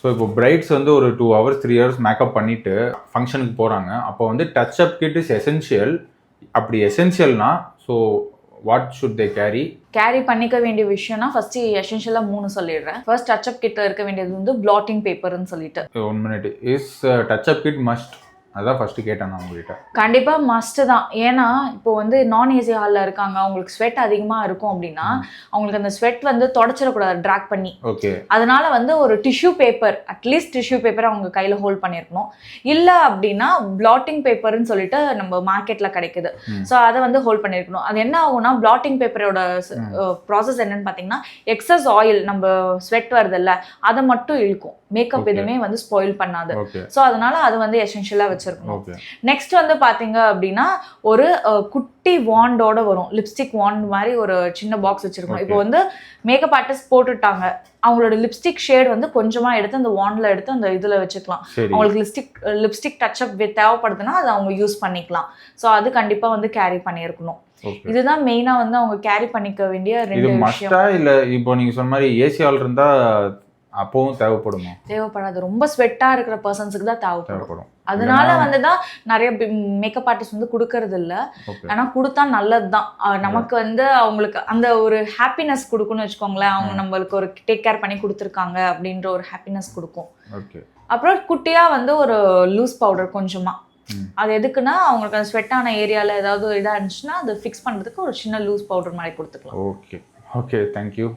So இப்போ brides வந்து ஒரு 2 hours 3 hours மேக்கப் பண்ணிட்டு ஃபங்க்ஷனுக்கு போகிறாங்க. அப்போ வந்து touch up kit is essential. அப்படி எசென்ஷியல்னா so what should they carry பண்ணிக்க வேண்டிய விஷயம்னா ஃபர்ஸ்ட் எசென்ஷியலா 3 சொல்லிடுறேன். ஃபர்ஸ்ட் டச் அப் கிட்ட இருக்க வேண்டியது வந்து பிளாட்டிங் பேப்பர்னு சொல்லிட்டு. 1 minute. Is touch up kit must? அதான் ஃபர்ஸ்ட் கேட்டேன் நான் உங்ககிட்ட. கண்டிப்பா மஸ்ட் தான். ஏன்னா இப்போ வந்து நான் ஏசி ஹாலில் இருக்காங்க, அவங்களுக்கு ஸ்வெட் அதிகமாக இருக்கும் அப்படின்னா அவங்களுக்கு அந்த ஸ்வெட் வந்து தொடச்சிடக்கூடாது ட்ராக் பண்ணி. ஓகே. அதனால வந்து ஒரு tissue paper, at least tissue paper அவங்க கையில் ஹோல்ட் பண்ணியிருக்கணும். இல்லை அப்படின்னா பிளாட்டிங் பேப்பர்னு சொல்லிட்டு நம்ம மார்க்கெட்டில் கிடைக்குது. ஸோ அதை வந்து ஹோல்ட் பண்ணியிருக்கணும். அது என்ன ஆகும்னா பிளாட்டிங் பேப்பரோட ப்ராசஸ் என்னன்னு பார்த்தீங்கன்னா எக்ஸஸ் ஆயில் நம்ம ஸ்வெட் வருதுல்ல அதை மட்டும் இழுக்கும். மேக்கப் எதுவுமே வந்து ஸ்பாயில் பண்ணாது. ஸோ அதனால அது வந்து எசென்ஷியலாக வச்சிருக்கணும். நெக்ஸ்ட் வந்து பாத்தீங்க அப்படின்னா ஒரு குட்டி வாண்டோட வரும். லிப்ஸ்டிக் வாண்ட் மாதிரி ஒரு சின்ன பாக்ஸ் வச்சிருக்கணும். இப்போ வந்து மேக்கப் ஆர்டிஸ்ட் போட்டுட்டாங்க, அவங்களோட லிப்ஸ்டிக் ஷேட் வந்து கொஞ்சமா எடுத்து அந்த வாண்ட்ல எடுத்து அந்த இதுல வச்சுக்கலாம். அவங்களுக்கு லிப்ஸ்டிக் டச் அப் தேவைப்படுதுன்னா அதை அவங்க யூஸ் பண்ணிக்கலாம். ஸோ அது கண்டிப்பா வந்து கேரி பண்ணியிருக்கணும். இதுதான் மெயினா வந்து அவங்க கேரி பண்ணிக்க வேண்டிய 2 விஷயம். இல்ல இப்போ நீங்க சொன்ன மாதிரி ஏசி ஹால் இருந்தா அப்பவும் தேவைப்படுமா? தேவைப்படாது. ரொம்ப ஸ்வெட்டா இருக்கிற பர்சன்ஸுக்கு தான் தேவைப்படும். அதனால வந்துதான் நிறைய மேக்கப் ஆர்டிஸ்ட் வந்து கொடுக்கறது இல்ல. ஆனா கொடுத்தா நல்லதுதான். நமக்கு வந்து அவங்களுக்கு அந்த ஒரு ஹாப்பினஸ் கொடுக்கும்னு வச்சுக்கோங்களேன். அவங்க நம்மளுக்கு ஒரு டேக் கேர் பண்ணி கொடுத்துருக்காங்க அப்படின்ற ஒரு ஹாப்பினஸ் கொடுக்கும். அப்புறம் குட்டியா வந்து ஒரு லூஸ் பவுடர் கொஞ்சமா, அது எதுக்குன்னா அவங்களுக்கு அந்த ஸ்வெட்டான ஏரியால ஏதாவது இதா இருந்துச்சுன்னா அதை ஃபிக்ஸ் பண்றதுக்கு ஒரு சின்ன லூஸ் பவுடர் மாதிரி கொடுத்துக்கலாம். Okay, thank you.